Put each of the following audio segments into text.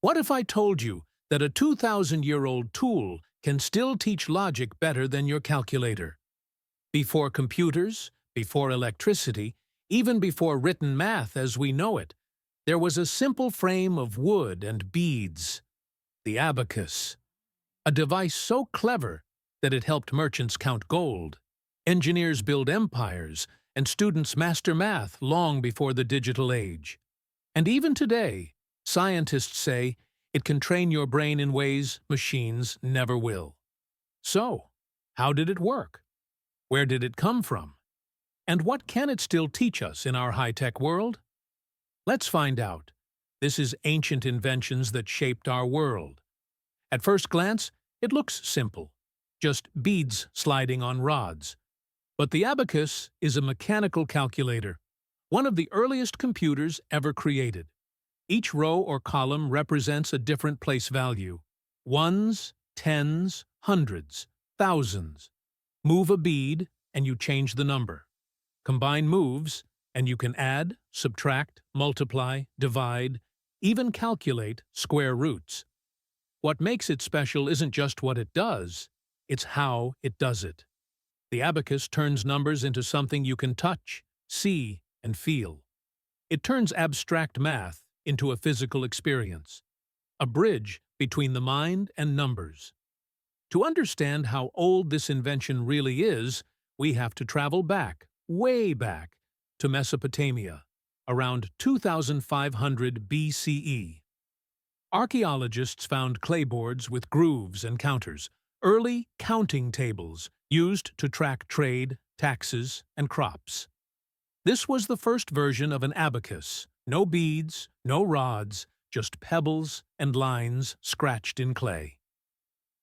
What if I told you that a 2,000-year-old tool can still teach logic better than your calculator? Before computers, before electricity, even before written math as we know it, there was a simple frame of wood and beads, the abacus. A device so clever that it helped merchants count gold, engineers build empires, and students master math long before the digital age. And even today, scientists say it can train your brain in ways machines never will. So, how did it work? Where did it come from? And what can it still teach us in our high-tech world? Let's find out. This is ancient inventions that shaped our world. At first glance, it looks simple, just beads sliding on rods. But the abacus is a mechanical calculator, one of the earliest computers ever created. Each row or column represents a different place value: ones, tens, hundreds, thousands. Move a bead, and you change the number. Combine moves, and you can add, subtract, multiply, divide, even calculate square roots. What makes it special isn't just what it does, it's how it does it. The abacus turns numbers into something you can touch, see, and feel. It turns abstract math into a physical experience, a bridge between the mind and numbers. To understand how old this invention really is, we have to travel back, way back, to Mesopotamia, around 2500 BCE. Archaeologists found clayboards with grooves and counters, early counting tables used to track trade, taxes, and crops. This was the first version of an abacus: no beads, no rods, just pebbles and lines scratched in clay.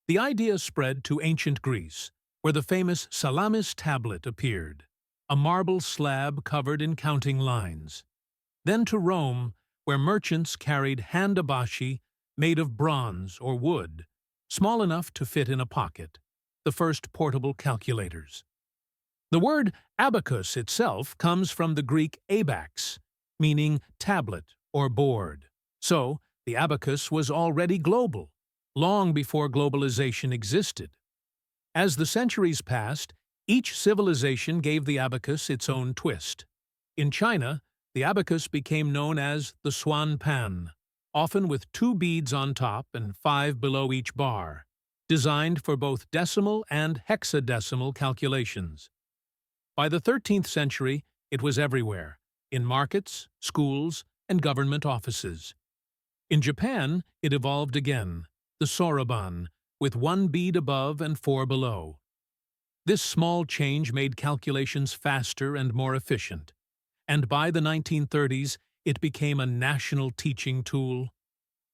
The idea spread to ancient Greece, where the famous Salamis tablet appeared, a marble slab covered in counting lines. Then to Rome, where merchants carried handabashi made of bronze or wood, small enough to fit in a pocket, the first portable calculators. The word abacus itself comes from the Greek abax, meaning tablet or board. So, the abacus was already global, long before globalization existed. As the centuries passed, each civilization gave the abacus its own twist. In China, the abacus became known as the Suanpan, often with 2 beads on top and 5 below each bar, designed for both decimal and hexadecimal calculations. By the 13th century, it was everywhere, in markets, schools, and government offices. In Japan, it evolved again, the Soroban, with 1 bead above and 4 below. This small change made calculations faster and more efficient, and by the 1930s, it became a national teaching tool.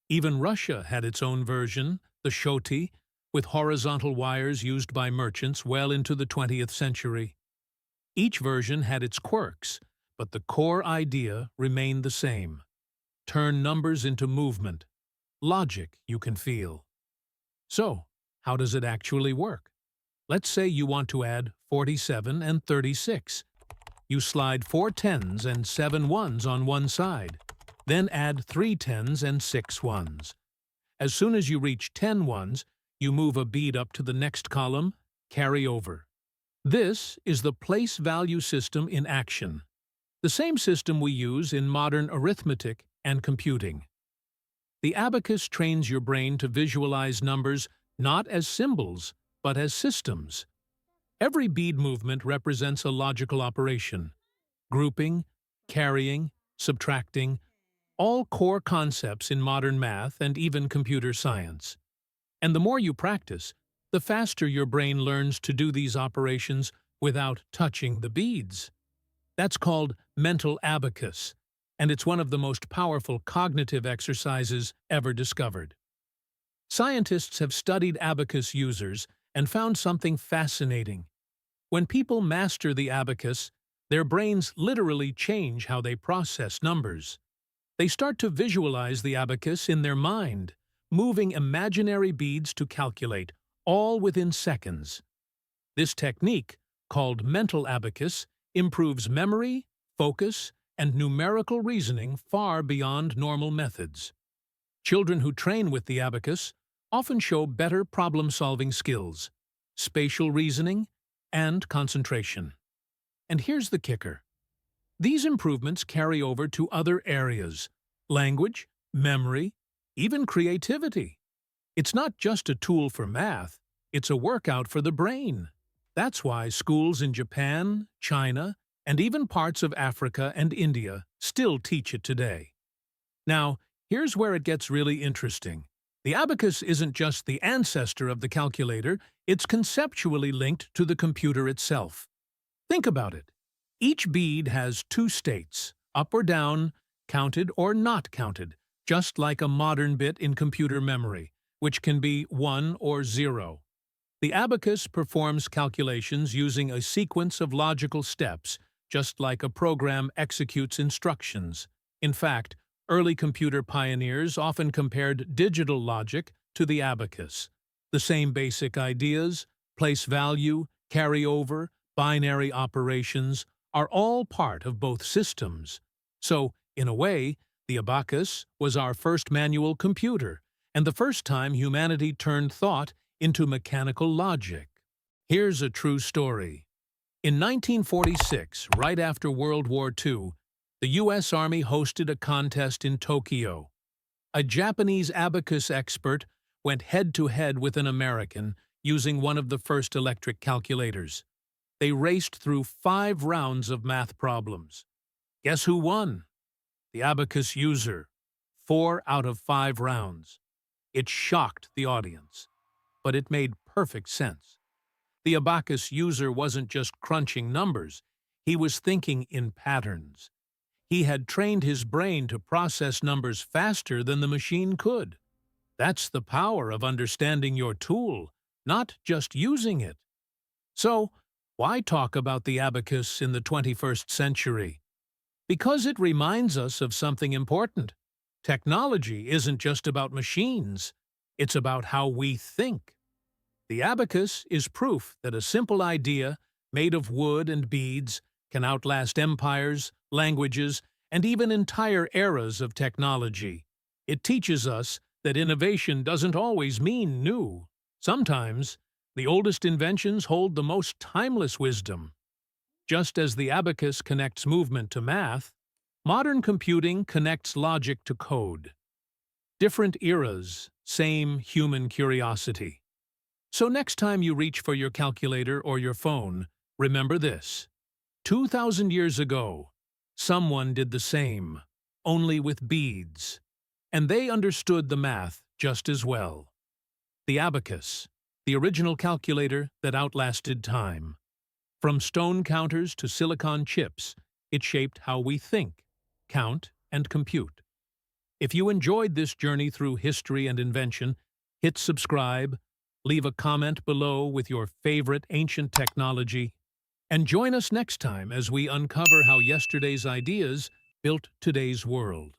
Even Russia had its own version, the Schoty, with horizontal wires used by merchants well into the 20th century. Each version had its quirks, but the core idea remained the same: turn numbers into movement, logic you can feel. So, how does it actually work? Let's say you want to add 47 and 36. You slide 4 tens and 7 ones on one side, then add 3 tens and 6 ones. As soon as you reach 10 ones, you move a bead up to the next column, carry over. This is the place value system in action, the same system we use in modern arithmetic and computing. The abacus trains your brain to visualize numbers not as symbols, but as systems. Every bead movement represents a logical operation: grouping, carrying, subtracting, all core concepts in modern math and even computer science. And the more you practice, the faster your brain learns to do these operations without touching the beads. That's called mental abacus, and it's one of the most powerful cognitive exercises ever discovered. Scientists have studied abacus users and found something fascinating. When people master the abacus, their brains literally change how they process numbers. They start to visualize the abacus in their mind, moving imaginary beads to calculate, all within seconds. This technique, called mental abacus, improves memory, focus, and numerical reasoning far beyond normal methods. Children who train with the abacus often show better problem-solving skills, spatial reasoning, and concentration. And here's the kicker. These improvements carry over to other areas: language, memory, even creativity. It's not just a tool for math, it's a workout for the brain. That's why schools in Japan, China, and even parts of Africa and India still teach it today. Now, here's where it gets really interesting. The abacus isn't just the ancestor of the calculator, it's conceptually linked to the computer itself. Think about it. Each bead has two states, up or down, counted or not counted, just like a modern bit in computer memory, which can be 1 or 0. The abacus performs calculations using a sequence of logical steps, just like a program executes instructions. In fact, early computer pioneers often compared digital logic to the abacus. The same basic ideas, place value, carry over, binary operations, are all part of both systems. So, in a way, the abacus was our first manual computer, and the first time humanity turned thought into mechanical logic. Here's a true story. In 1946, right after World War II, the U.S. Army hosted a contest in Tokyo. A Japanese abacus expert went head-to-head with an American using one of the first electric calculators. They raced through 5 rounds of math problems. Guess who won? The abacus user. 4 out of 5 rounds. It shocked the audience, but it made perfect sense. The abacus user wasn't just crunching numbers, he was thinking in patterns. He had trained his brain to process numbers faster than the machine could. That's the power of understanding your tool, not just using it. So, why talk about the abacus in the 21st century? Because it reminds us of something important. Technology isn't just about machines, it's about how we think. The abacus is proof that a simple idea, made of wood and beads, can outlast empires, languages, and even entire eras of technology. It teaches us that innovation doesn't always mean new. Sometimes, the oldest inventions hold the most timeless wisdom. Just as the abacus connects movement to math, modern computing connects logic to code. Different eras, same human curiosity. So next time you reach for your calculator or your phone, remember this. 2,000 years ago, someone did the same, only with beads. And they understood the math just as well. The abacus, the original calculator that outlasted time. From stone counters to silicon chips, it shaped how we think, count, and compute. If you enjoyed this journey through history and invention, hit subscribe, leave a comment below with your favorite ancient technology, and join us next time as we uncover how yesterday's ideas built today's world.